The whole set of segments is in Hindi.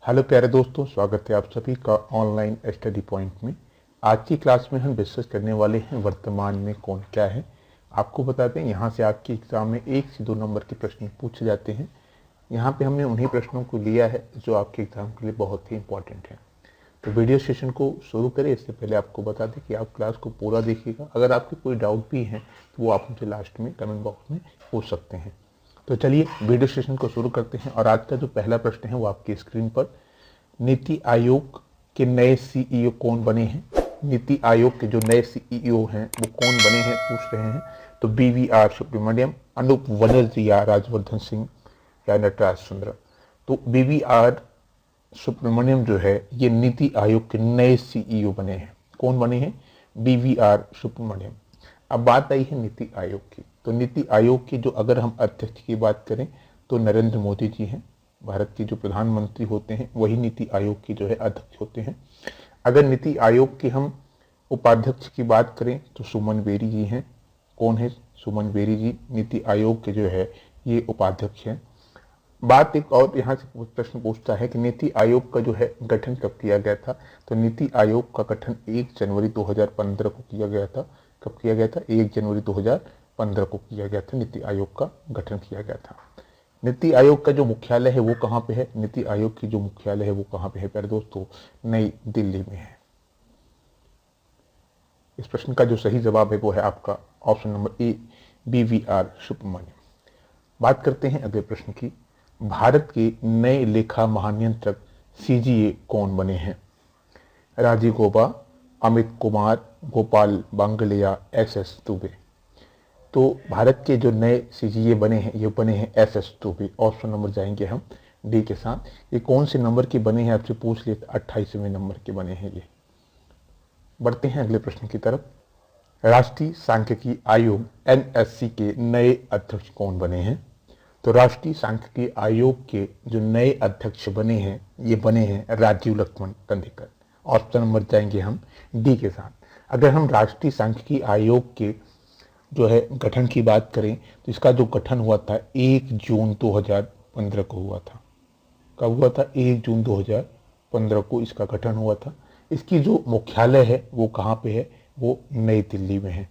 हेलो प्यारे दोस्तों, स्वागत है आप सभी का ऑनलाइन स्टडी पॉइंट में। आज की क्लास में हम डिस्कस करने वाले हैं वर्तमान में कौन क्या है। आपको बता दें, यहाँ से आपके एग्जाम में 1 से 2 नंबर के प्रश्न पूछे जाते हैं। यहाँ पे हमने उन्हीं प्रश्नों को लिया है जो आपके एग्जाम के लिए बहुत ही इंपॉर्टेंट है। तो वीडियो सेशन को शुरू करें इससे पहले आपको बता दें कि आप क्लास को पूरा देखिएगा। अगर आपके कोई डाउट भी हैं तो वो आप मुझे लास्ट में कमेंट बॉक्स में पूछ सकते हैं। तो चलिए वीडियो सेशन को शुरू करते हैं। और आज का जो पहला प्रश्न है वो आपकी स्क्रीन पर, नीति आयोग के नए सीईओ कौन बने हैं। नीति आयोग के जो नए सीईओ हैं वो कौन बने हैं पूछ रहे हैं। तो BVR सुब्रमण्यम, अनूप बनर्जी या राजवर्धन सिंह या नटराज सुंदर। तो BVR सुब्रमण्यम जो है ये नीति आयोग के नए सीईओ बने हैं। कौन बने हैं? BVR सुब्रमण्यम। अब बात आई है नीति आयोग की। तो नीति आयोग की जो अगर हम अध्यक्ष की बात करें तो नरेंद्र मोदी जी हैं। भारत के जो प्रधानमंत्री होते हैं वही नीति आयोग की जो है अध्यक्ष होते हैं। अगर नीति आयोग की हम उपाध्यक्ष की बात करें तो सुमन बेरी जी हैं। कौन है? सुमन बेरी जी नीति आयोग के जो है ये उपाध्यक्ष हैं। बात एक और यहाँ से प्रश्न पूछता है कि नीति आयोग का जो है गठन कब किया गया था। तो नीति आयोग का गठन 1 जनवरी 2015 को किया गया था। कब किया गया था? 1 जनवरी 2015 को किया गया था। नीति आयोग का गठन किया गया था। नीति आयोग का जो मुख्यालय है वो कहाँ पे है? नीति आयोग की जो मुख्यालय है वो कहाँ पे है प्यारे दोस्तों? नई दिल्ली में है। इस प्रश्न का जो सही जवाब है वो है आपका option number A, BVR Subrahmanyam. बात करते हैं अगले प्रश्न की। भारत के नए लेखा महानियंत्रक CGA कौन बने हैं? राजीव गौबा, अमित कुमार, गोपाल बांगलिया, SS दुबे। तो भारत के जो नए CGA बने हैं ये बने हैं SS दुबे। ऑप्शन नंबर जाएंगे हम डी के साथ। ये कौन से नंबर के बने हैं आपसे पूछ लिए? 28वें नंबर के बने हैं ये। बढ़ते हैं अगले प्रश्न की तरफ। राष्ट्रीय सांख्यिकी आयोग NSC के नए अध्यक्ष कौन बने हैं? तो राष्ट्रीय सांख्यिकी आयोग के जो नए अध्यक्ष बने हैं ये बने हैं राजीव लक्ष्मण कंडेकर। ऑप्शन नंबर जाएंगे हम डी के साथ। अगर हम राष्ट्रीय सांख्यिकी आयोग के जो है गठन की बात करें तो इसका जो गठन हुआ था 1 जून 2015 को हुआ था। कब हुआ था? 1 जून 2015 को इसका गठन हुआ था। इसकी जो मुख्यालय है वो कहाँ पे है? वो नई दिल्ली में है।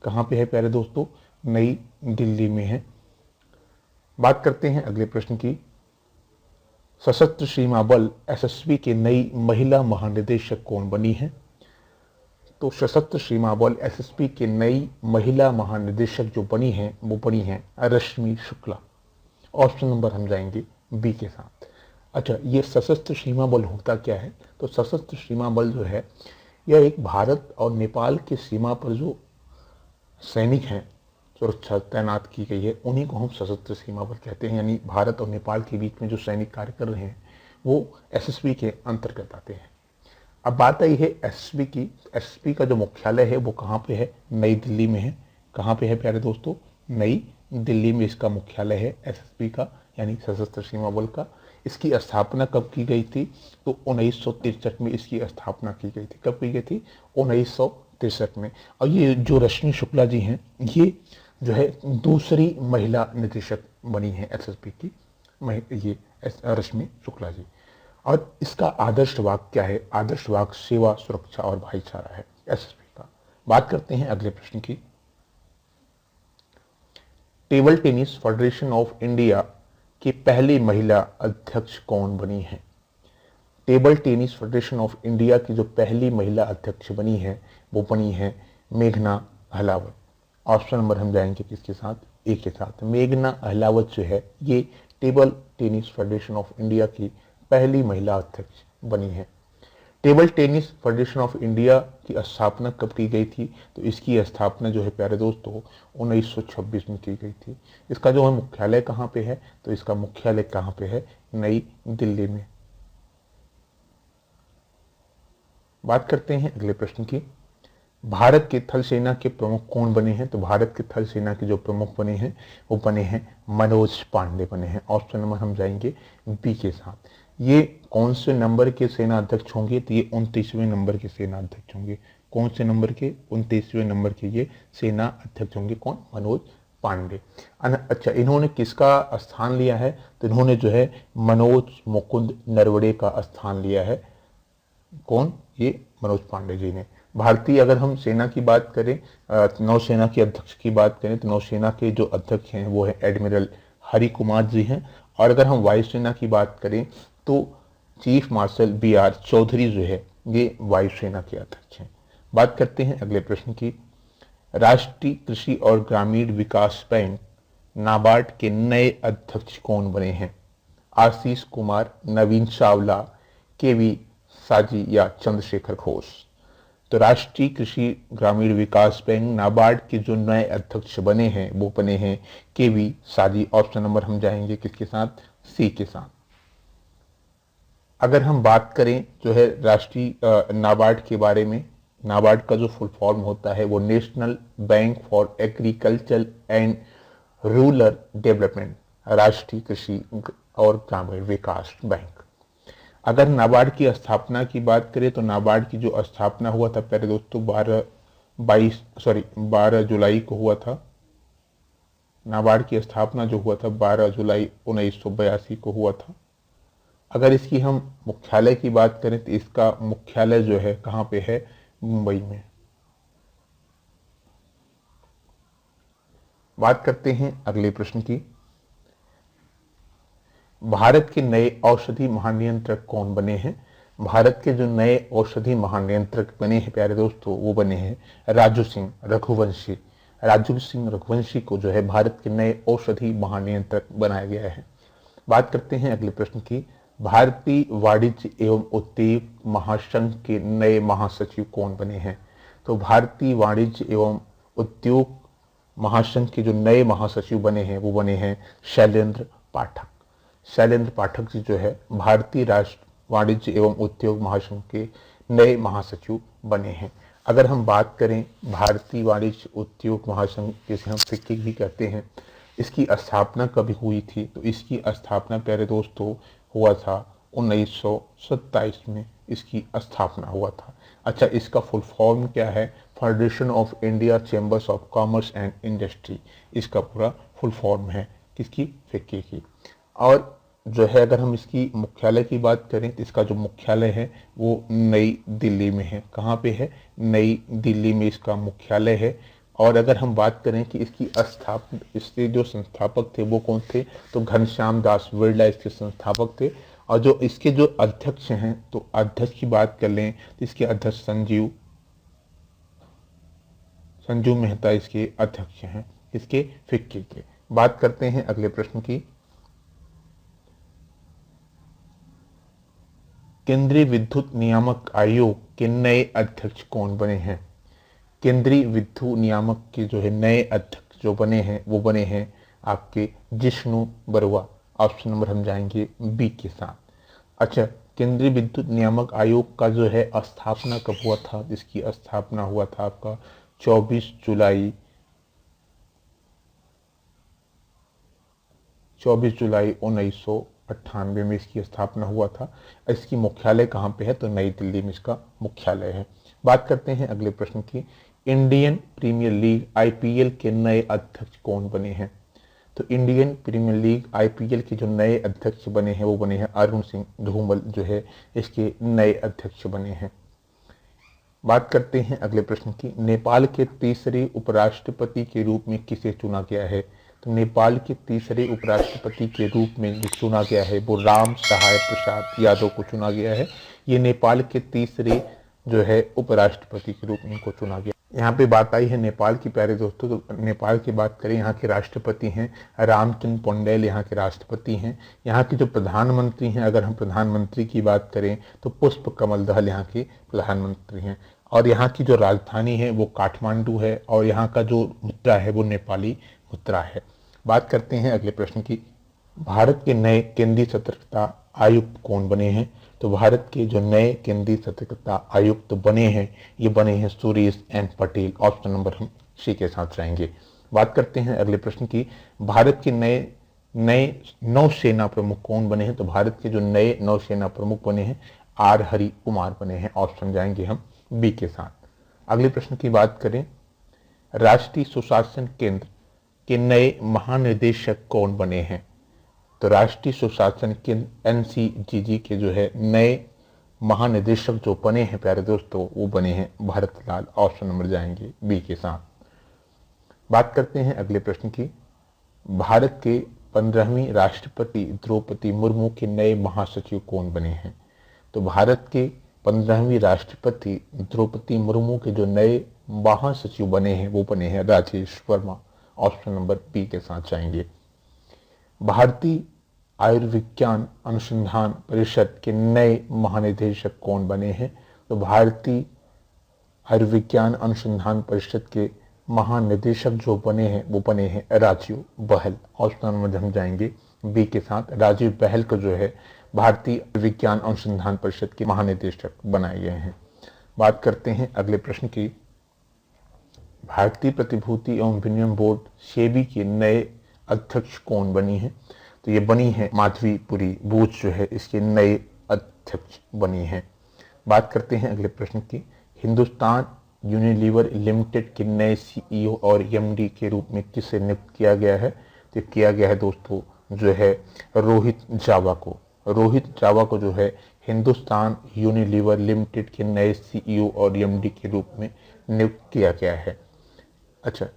कहाँ पे है प्यारे दोस्तों? नई दिल्ली में है। बात करते हैं अगले प्रश्न की। सशस्त्र सीमा बल SSB की नई महिला महानिदेशक कौन बनी है? तो सशस्त्र सीमा बल SSB की नई महिला महानिदेशक जो बनी है वो बनी है रश्मि शुक्ला। ऑप्शन नंबर हम जाएंगे बी के साथ। अच्छा, ये सशस्त्र सीमा बल होता क्या है? तो सशस्त्र सीमा बल जो है यह एक भारत और नेपाल की सीमा पर जो सैनिक हैं, सुरक्षा तैनात की गई है, उन्हीं को हम सशस्त्र सीमा बल कहते हैं। यानी भारत और नेपाल के बीच में जो सैनिक कार्य कर रहे हैं वो SSB के अंतर्गत आते हैं। अब बात आई है SSB की। SSB का जो मुख्यालय है वो कहाँ पे है? नई दिल्ली में है। कहाँ पे है प्यारे दोस्तों? नई दिल्ली में इसका मुख्यालय है SSB का, यानी सशस्त्र सीमा बल का। इसकी स्थापना कब की गई थी? तो 1963 में इसकी स्थापना की गई थी। कब की गई थी? 1963 में। और ये जो रश्मि शुक्ला जी हैं ये जो है दूसरी महिला निदेशक बनी है SSB की, ये रश्मि शुक्ला जी। और इसका आदर्श वाक्य क्या है? आदर्श वाक्य सेवा, सुरक्षा और भाईचारा है SSB का। बात करते हैं अगले प्रश्न की। Table tennis federation of India की पहली महिला अध्यक्ष कौन बनी है? Table tennis federation of India की जो पहली महिला अध्यक्ष बनी है वो बनी है मेघना अहलावत। ऑप्शन नंबर हम जाएंगे किसके साथ? ए के साथ। मेघना अहलावत जो है ये table tennis federation of India की पहली महिला अध्यक्ष बनी है। Table tennis federation of India की स्थापना कब की गई थी? तो इसकी स्थापना जो है प्यारे दोस्तों 1926 में की गई थी। इसका जो है मुख्यालय कहाँ पे है? तो इसका मुख्यालय कहाँ पे है? नई दिल्ली में। बात करते हैं अगले प्रश्न की। भारत के थल सेना के प्रमुख कौन बने हैं? तो भारत के थल सेना के जो प्रमुख बने हैं वो बने हैं मनोज पांडे बने हैं। ऑप्शन नंबर हम जाएंगे बी के साथ। ये कौन से नंबर के सेना अध्यक्ष होंगे? तो ये 29वें नंबर के सेना अध्यक्ष होंगे। कौन से नंबर के? 29वें नंबर के ये सेना अध्यक्ष होंगे। कौन? मनोज पांडे। अच्छा, इन्होंने किसका स्थान लिया है? तो इन्होंने जो है मनोज मुकुंद नरवणे का स्थान लिया है। कौन? ये मनोज पांडे जी ने। भारतीय, अगर हम सेना की बात करें, नौसेना के अध्यक्ष की बात करें, तो नौसेना के जो अध्यक्ष हैं वो है एडमिरल हरि कुमार जी हैं। और अगर हम वायुसेना की बात करें तो चीफ मार्शल BR चौधरी जो है ये वायुसेना के अध्यक्ष हैं। बात करते हैं अगले प्रश्न की। राष्ट्रीय कृषि और ग्रामीण विकास बैंक नाबार्ड के नए अध्यक्ष कौन बने हैं? आशीष कुमार, नवीन चावला, KV साजी या चंद्रशेखर घोष? तो राष्ट्रीय कृषि ग्रामीण विकास बैंक नाबार्ड के जो नए अध्यक्ष बने हैं वो बने हैं KV साजी। ऑप्शन नंबर हम जाएंगे किसके साथ? C के साथ। अगर हम बात करें जो है राष्ट्रीय नाबार्ड के बारे में, नाबार्ड का जो फुल फॉर्म होता है वो national bank for agriculture and rural development, राष्ट्रीय कृषि और ग्रामीण विकास बैंक। अगर नाबार्ड की स्थापना की बात करें तो नाबार्ड की जो स्थापना हुआ था प्यारे दोस्तों 12 जुलाई को हुआ था। नाबार्ड की स्थापना जो हुआ था 12 जुलाई 1982 को हुआ था। अगर इसकी हम मुख्यालय की बात करें तो इसका मुख्यालय जो है कहाँ पे है? मुंबई में। बात करते हैं अगले प्रश्न की। भारत के नए औषधि महानियंत्रक कौन बने हैं? भारत के जो नए औषधि महानियंत्रक बने हैं प्यारे दोस्तों वो बने हैं राजू सिंह रघुवंशी। राजू सिंह रघुवंशी को जो है भारत के नए औषधि महानियंत्रक बनाया गया है। बात करते हैं अगले प्रश्न की। भारतीय वाणिज्य एवं उद्योग महासंघ के नए महासचिव कौन बने हैं? तो भारतीय वाणिज्य एवं उद्योग महासंघ के जो नए महासचिव बने हैं वो बने हैं शैलेंद्र पाठक। शैलेंद्र पाठक जी जो है भारतीय राष्ट्र वाणिज्य एवं उद्योग महासंघ के नए महासचिव बने हैं। अगर हम बात करें भारतीय वाणिज्य उद्योग महासंघ, जिसे हम फिक्की भी कहते हैं, इसकी स्थापना कभी हुई थी? तो इसकी स्थापना प्यारे दोस्तों हुआ था 1927 में इसकी स्थापना हुआ था। अच्छा, इसका फुल फॉर्म क्या है? Federation of India chambers of commerce and industry, इसका पूरा फुल फॉर्म है किसकी? फिक्की की। और जो है अगर हम इसकी मुख्यालय की बात करें तो इसका जो मुख्यालय है वो नई दिल्ली में है। कहाँ पे है? नई दिल्ली में इसका मुख्यालय है। और अगर हम बात करें कि इसके जो संस्थापक थे वो कौन थे? तो घनश्याम दास बिरला इसके संस्थापक थे। और जो इसके जो अध्यक्ष हैं, तो अध्यक्ष की बात कर लें तो इसके अध्यक्ष संजू मेहता इसके अध्यक्ष हैं, इसके फिक्की के। बात करते हैं अगले प्रश्न की। केंद्रीय विद्युत नियामक आयोग के नए अध्यक्ष कौन बने हैं? केंद्रीय विद्युत नियामक के जो है नए अध्यक्ष जो बने हैं वो बने हैं आपके जिष्णु बरुआ। ऑप्शन नंबर हम जाएंगे B के साथ। अच्छा, केंद्रीय विद्युत नियामक आयोग का जो है स्थापना कब हुआ था? इसकी स्थापना हुआ था आपका 24 जुलाई 1998 में इसकी स्थापना हुआ था। इसकी मुख्यालय कहाँ पे है? तो नई दिल्ली में इसका मुख्यालय है। बात करते हैं अगले प्रश्न की। इंडियन प्रीमियर लीग IPL के नए अध्यक्ष कौन बने हैं? तो इंडियन प्रीमियर लीग IPL के जो नए अध्यक्ष बने हैं वो बने हैं अरुण सिंह धूमल जो है इसके नए अध्यक्ष बने हैं। बात करते हैं अगले प्रश्न की। नेपाल के तीसरे उपराष्ट्रपति के रूप में किसे चुना गया है? तो नेपाल के तीसरे उपराष्ट्रपति के रूप में जो चुना गया है वो राम सहाय प्रसाद यादव को चुना गया है। ये नेपाल के तीसरे जो है उपराष्ट्रपति के रूप में इनको चुना गया। यहाँ पे बात आई है नेपाल की प्यारे दोस्तों, तो नेपाल की बात करें, यहाँ के राष्ट्रपति हैं रामचंद्र पौडेल, यहाँ के राष्ट्रपति हैं। यहाँ के जो प्रधानमंत्री हैं, अगर हम प्रधानमंत्री की बात करें तो पुष्प कमल दहल यहाँ के प्रधानमंत्री हैं। और यहाँ की जो राजधानी है वो काठमांडू है। और यहाँ का जो मुद्रा है वो नेपाली मुद्रा है। बात करते हैं अगले प्रश्न की। भारत के नए केंद्रीय सतर्कता आयुक्त कौन बने हैं? तो भारत के जो नए केंद्रीय सतर्कता आयुक्त बने हैं ये बने हैं Suresh N Patel. Option number हम C के साथ जाएंगे। बात करते हैं अगले प्रश्न की। भारत के नए नौसेना प्रमुख कौन बने हैं? तो भारत के जो नए नौसेना प्रमुख बने हैं R हरि कुमार बने हैं। ऑप्शन जाएंगे हम B के साथ। अगले प्रश्न की बात करें। राष्ट्रीय सुशासन केंद्र के नए महानिदेशक कौन बने हैं? तो राष्ट्रीय सुशासन के एनसीजीजी के जो है नए महानिदेशक जो बने हैं प्यारे दोस्तों, वो बने हैं भरत लाल। ऑप्शन नंबर जाएंगे बी के साथ। बात करते हैं अगले प्रश्न की। भारत के 15वीं राष्ट्रपति द्रौपदी मुर्मू के नए महासचिव कौन बने हैं? तो भारत के 15वीं राष्ट्रपति द्रौपदी मुर्मू के जो नए महासचिव बने हैं वो बने हैं Rajesh Verma. Option number B के साथ जाएंगे। भारतीय आयुर्विज्ञान अनुसंधान परिषद के नए महानिदेशक कौन बने हैं? तो भारतीय आयुर्विज्ञान अनुसंधान परिषद के महानिदेशक जो बने हैं वो बने हैं राजीव बहल। ऑप्शन नंबर हम जाएंगे बी के साथ। राजीव बहल को जो है भारतीय विज्ञान अनुसंधान परिषद के महानिदेशक बनाए गए हैं। बात करते हैं अगले प्रश्न की। भारतीय प्रतिभूति एवं विनिमय बोर्ड सेबी के नए अध्यक्ष कौन बनी है? तो ये बनी है माधवी पुरी बूच जो है इसके नए अध्यक्ष बनी है। बात करते हैं अगले प्रश्न की। हिंदुस्तान यूनिलीवर लिमिटेड के नए सीईओ और एमडी के रूप में किसे नियुक्त किया गया है? तो किया गया है दोस्तों जो है रोहित जावा को। रोहित जावा को जो है हिंदुस्तान यूनिलीवर लिमिटेड के नए सीईओ और एमडी के रूप में नियुक्त किया गया है। अच्छा,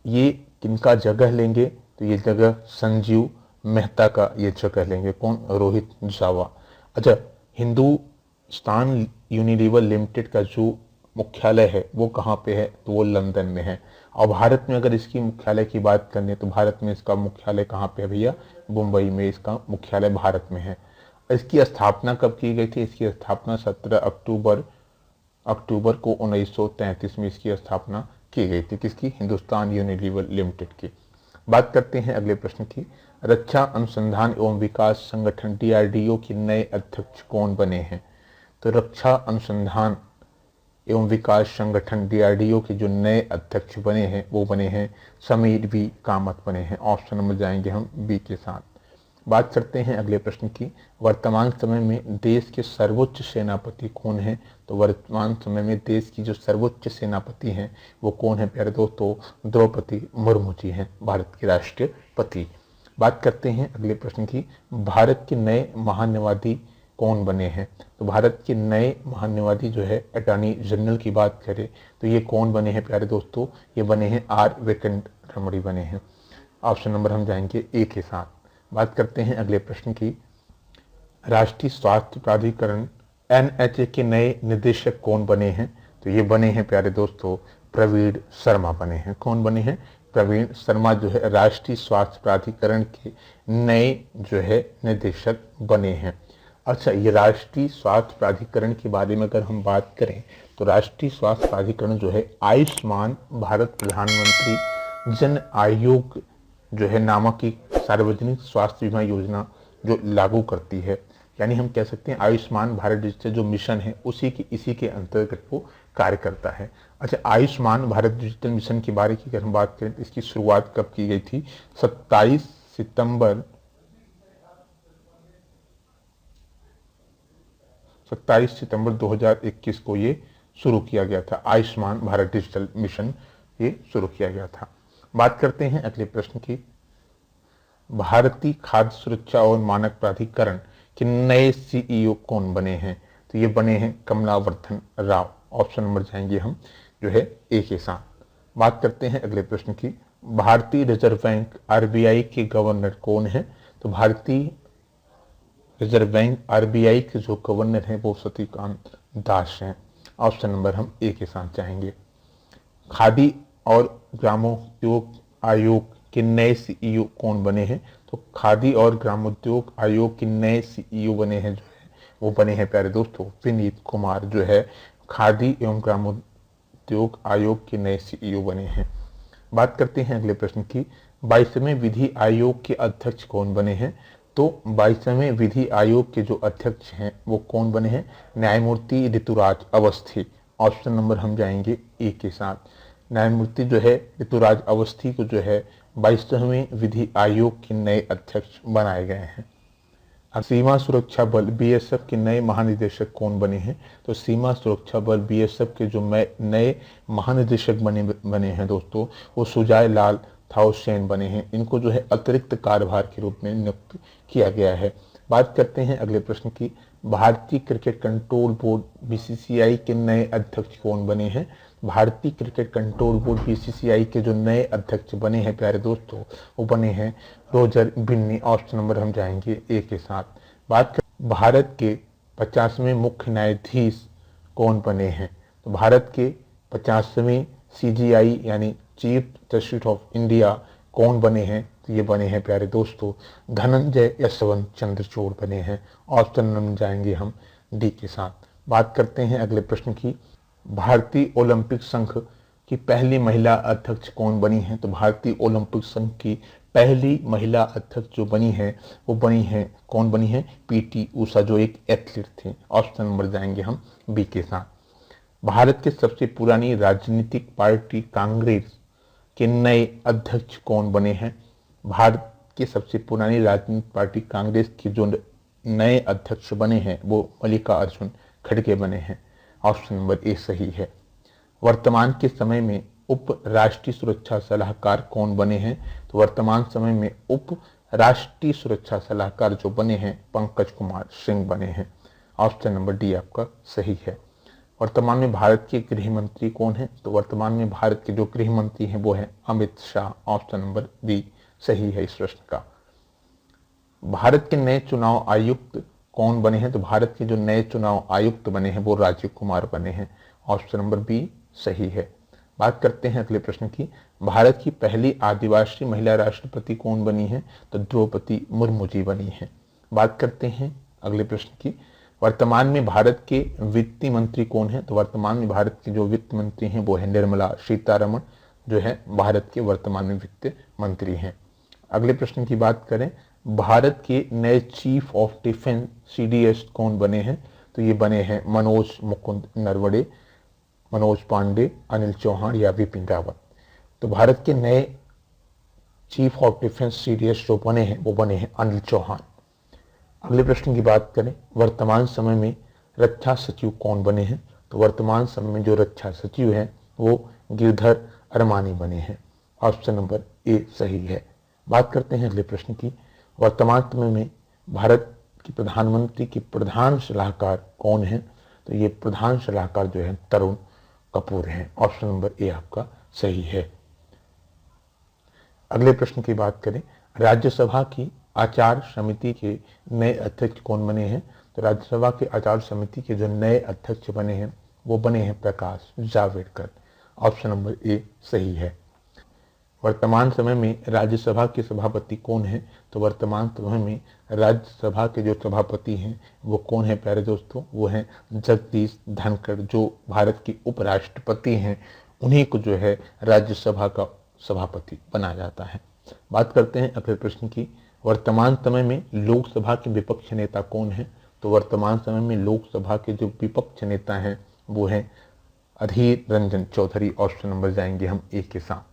ये किनका जगह लेंगे? तो ये जगह संजीव मेहता का ये जगह लेंगे। कौन? रोहित जावा। अच्छा, हिंदुस्तान यूनिलीवर लिमिटेड का जो मुख्यालय है वो कहाँ पे है? तो वो लंदन में है। और भारत में अगर इसकी मुख्यालय की बात करें तो भारत में इसका मुख्यालय कहाँ पे है भैया? मुंबई में इसका मुख्यालय भारत में है। इसकी स्थापना कब की गई थी? इसकी स्थापना 17 अक्टूबर को 1933 में इसकी स्थापना की गई थी। किसकी? हिंदुस्तान यूनिलीवर लिमिटेड की। बात करते हैं अगले प्रश्न की। रक्षा अनुसंधान एवं विकास संगठन डीआरडीओ के नए अध्यक्ष कौन बने हैं? तो रक्षा अनुसंधान एवं विकास संगठन डीआरडीओ के जो नए अध्यक्ष बने हैं वो बने हैं समीर वी कामत बने हैं। ऑप्शन नंबर जाएंगे हम बी के साथ। बात करते हैं अगले प्रश्न की। वर्तमान समय में देश के सर्वोच्च सेनापति कौन हैं? तो वर्तमान समय में देश की जो सर्वोच्च सेनापति हैं वो कौन है प्यारे दोस्तों? द्रौपदी मुर्मू जी हैं, भारत की राष्ट्रपति। बात करते हैं अगले प्रश्न की। भारत के नए महान्यायवादी कौन बने हैं? तो भारत के नए महान्यायवादी जो है अटॉर्नी जनरल की बात करें तो ये कौन बने हैं प्यारे दोस्तों? ये बने हैं आर वेंकट रमणी बने हैं। ऑप्शन नंबर हम जाएंगे ए के साथ। बात करते हैं अगले प्रश्न की। राष्ट्रीय स्वास्थ्य प्राधिकरण एनएचए के नए निदेशक कौन बने हैं? तो ये बने हैं प्यारे दोस्तों प्रवीण शर्मा बने हैं। कौन बने हैं? प्रवीण शर्मा जो है राष्ट्रीय स्वास्थ्य प्राधिकरण के नए जो है निदेशक बने हैं। अच्छा, ये राष्ट्रीय स्वास्थ्य प्राधिकरण के बारे में अगर हम बात करें तो राष्ट्रीय स्वास्थ्य प्राधिकरण जो है आयुष्मान भारत प्रधानमंत्री जन आयोग जो है नामक एक सार्वजनिक स्वास्थ्य बीमा योजना जो लागू करती है। यानी हम कह सकते हैं आयुष्मान भारत डिजिटल जो मिशन है इसी के अंतर्गत वो कार्य करता है। अच्छा, आयुष्मान भारत डिजिटल मिशन के बारे की अगर हम बात करें तो इसकी शुरुआत कब की गई थी? 27 सितंबर 2021 को ये शुरू किया गया था। आयुष्मान भारत डिजिटल मिशन ये शुरू किया गया था। बात करते हैं अगले प्रश्न की। भारतीय खाद्य सुरक्षा और मानक प्राधिकरण के नए सीईओ कौन बने हैं? तो ये बने हैं कमलावर्धन राव। ऑप्शन नंबर जाएंगे हम जो है ए के साथ। बात करते हैं अगले प्रश्न की। भारतीय रिजर्व बैंक आरबीआई के गवर्नर कौन है? तो भारतीय रिजर्व बैंक आरबीआई के जो गवर्नर हैं वो शक्तिकांत दास हैं। ऑप्शन नंबर हम ए के साथ चाहेंगे। खादी और ग्रामोद्योग आयोग के नए सीईओ कौन बने हैं? तो खादी और ग्रामोद्योग आयोग के नए सीईओ बने हैं जो है वो बने हैं प्यारे दोस्तों विनीत कुमार जो है खादी एवं ग्रामोद्योग आयोग के नए सीईओ बने हैं। बात करते हैं अगले प्रश्न की। 22वें विधि आयोग के अध्यक्ष कौन बने हैं? तो 22वें विधि आयोग के जो अध्यक्ष हैं वो कौन बने हैं? न्यायमूर्ति ऋतुराज अवस्थी। ऑप्शन नंबर हम जाएंगे ए के साथ। न्यायमूर्ति जो है ऋतुराज अवस्थी को जो है 22वें विधि आयोग के नए अध्यक्ष बनाए गए हैं। अब सीमा सुरक्षा बल बीएसएफ के नए महानिदेशक कौन बने हैं? तो सीमा सुरक्षा बल बीएसएफ के जो नए महानिदेशक बने हैं दोस्तों वो सुजाय लाल थाउसेन बने हैं। इनको जो है अतिरिक्त कार्यभार के रूप में नियुक्त किया गया है। बात करते हैं अगले प्रश्न की। भारतीय क्रिकेट कंट्रोल बोर्ड बीसीसीआई के नए अध्यक्ष कौन बने हैं? भारतीय क्रिकेट कंट्रोल बोर्ड बीसीसीआई के जो नए अध्यक्ष बने हैं प्यारे दोस्तों, वो बने हैं रोजर बिन्नी। ऑप्शन नंबर हम जाएंगे ए के साथ। बात कर भारत के 50वें मुख्य न्यायाधीश कौन बने हैं? तो भारत के 50वें सीजीआई यानी चीफ जस्टिस ऑफ इंडिया कौन बने हैं? तो ये बने हैं प्यारे दोस्तों धनंजय यशवंत चंद्रचूड़ बने हैं। ऑप्शन नंबर जाएंगे हम डी के साथ। बात करते हैं अगले प्रश्न की। भारतीय ओलंपिक संघ की पहली महिला अध्यक्ष कौन बनी है? तो भारतीय ओलंपिक संघ की पहली महिला अध्यक्ष जो बनी है वो बनी है, कौन बनी है? पीटी उषा, जो एक एथलीट थे। ऑप्शन नंबर जाएंगे हम बी के साथ। भारत के सबसे पुरानी राजनीतिक पार्टी कांग्रेस के नए अध्यक्ष कौन बने हैं? भारत की सबसे पुरानी राजनीतिक पार्टी कांग्रेस के जो नए अध्यक्ष बने हैं वो मल्लिकार्जुन खड़गे बने हैं। ऑप्शन नंबर ए सही है। वर्तमान के समय में उप राष्ट्रीय सुरक्षा सलाहकार कौन बने हैं? तो वर्तमान समय में उप राष्ट्रीय सुरक्षा सलाहकार जो बने हैं पंकज कुमार सिंह बने हैं। ऑप्शन नंबर डी आपका सही है। वर्तमान में भारत के गृह मंत्री कौन है? तो वर्तमान में भारत के जो गृह मंत्री हैं वो है Amit Shah. Option number B सही है इस प्रश्न का। भारत के नए चुनाव आयुक्त कौन बने हैं? तो भारत के जो नए चुनाव आयुक्त बने हैं वो राजीव कुमार बने हैं। ऑप्शन नंबर बी सही है। बात करते हैं अगले प्रश्न की। भारत की पहली आदिवासी महिला राष्ट्रपति कौन बनी है? तो द्रौपदी मुर्मू जी बनी है। बात करते हैं अगले प्रश्न की। वर्तमान में भारत के वित्त मंत्री कौन है? तो वर्तमान में भारत के जो वित्त मंत्री हैं वो है निर्मला सीतारमण, जो है भारत के वर्तमान में वित्त मंत्री हैं। अगले प्रश्न की बात करें। भारत के नए चीफ ऑफ डिफेंस सीडीएस कौन बने हैं? तो ये बने हैं मनोज मुकुंद नरवणे, मनोज पांडे, अनिल चौहान या विपिन रावत। तो भारत के नए चीफ ऑफ डिफेंस सीडीएस जो बने हैं वो बने हैं अनिल चौहान। अगले प्रश्न की बात करें। वर्तमान समय में रक्षा सचिव कौन बने हैं? तो वर्तमान समय में जो रक्षा सचिव हैं वो गिरधर अरमानी बने हैं। ऑप्शन नंबर ए सही है। बात करते हैं अगले प्रश्न की। वर्तमान समय में भारत के प्रधानमंत्री के प्रधान सलाहकार कौन है? तो ये प्रधान सलाहकार जो है तरुण कपूर हैं। ऑप्शन नंबर ए आपका सही है। अगले प्रश्न की बात करें। राज्यसभा की आचार समिति के नए अध्यक्ष कौन बने हैं? तो राज्यसभा के आचार समिति के जो नए अध्यक्ष बने हैं वो बने हैं प्रकाश जावड़ेकर। ऑप्शन नंबर ए सही है। वर्तमान समय में राज्यसभा के सभापति कौन है? तो वर्तमान समय में राज्यसभा के जो सभापति हैं वो कौन है प्यारे दोस्तों? वो हैं जगदीश धनखड़, जो भारत के उपराष्ट्रपति हैं। उन्हीं को जो है राज्यसभा का सभापति बनाया जाता है। बात करते हैं अगले प्रश्न की। वर्तमान समय में लोकसभा के विपक्ष नेता कौन है? तो वर्तमान समय में लोकसभा के जो विपक्ष नेता हैं वो हैं अधीर रंजन चौधरी। ऑप्शन नंबर जाएंगे हम ए के साथ।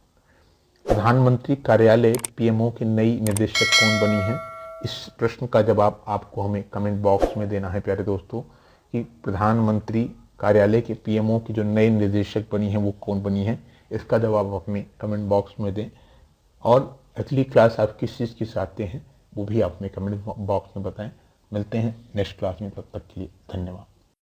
प्रधानमंत्री कार्यालय पीएमओ की नई निदेशक कौन बनी है? इस प्रश्न का जवाब आपको हमें कमेंट बॉक्स में देना है प्यारे दोस्तों कि प्रधानमंत्री कार्यालय के पीएमओ की जो नई निदेशक बनी है वो कौन बनी है। इसका जवाब आप हमें कमेंट बॉक्स में दें। और अगली क्लास आप किस चीज़ की चाहते हैं वो भी आप हमें कमेंट बॉक्स में बताएं। मिलते हैं नेक्स्ट क्लास में, तब तक के लिए धन्यवाद।